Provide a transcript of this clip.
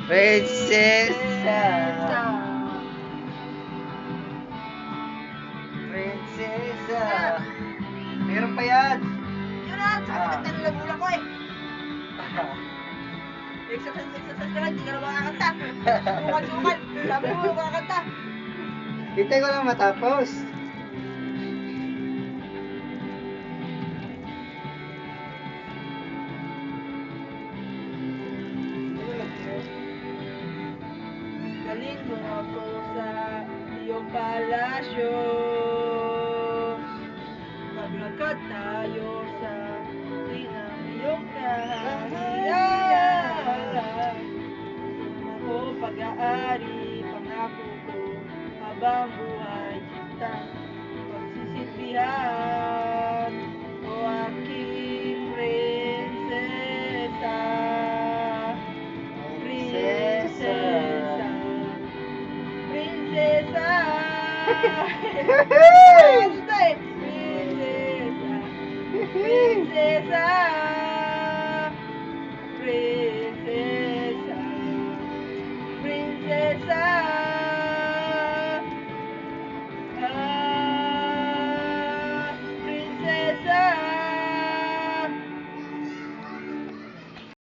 Prinsesa. Prinsesa. Meron pa yan. Yun na, sa kanta ng lagulang ko eh. Exercise ka lang, hindi ka na makakanta. Sukat. Sabi mo, makakanta. Hintay ko lang matapos. Dalhin mo ako sa iyong palasyo. Maglakad tayo sa tinang iyong kaharian. Ako pag-aari, pangako ko, habang buhay kita pagsisitihan. O aking prinsesa, prinsesa, prinsesa. Prinsesa, prinsesa.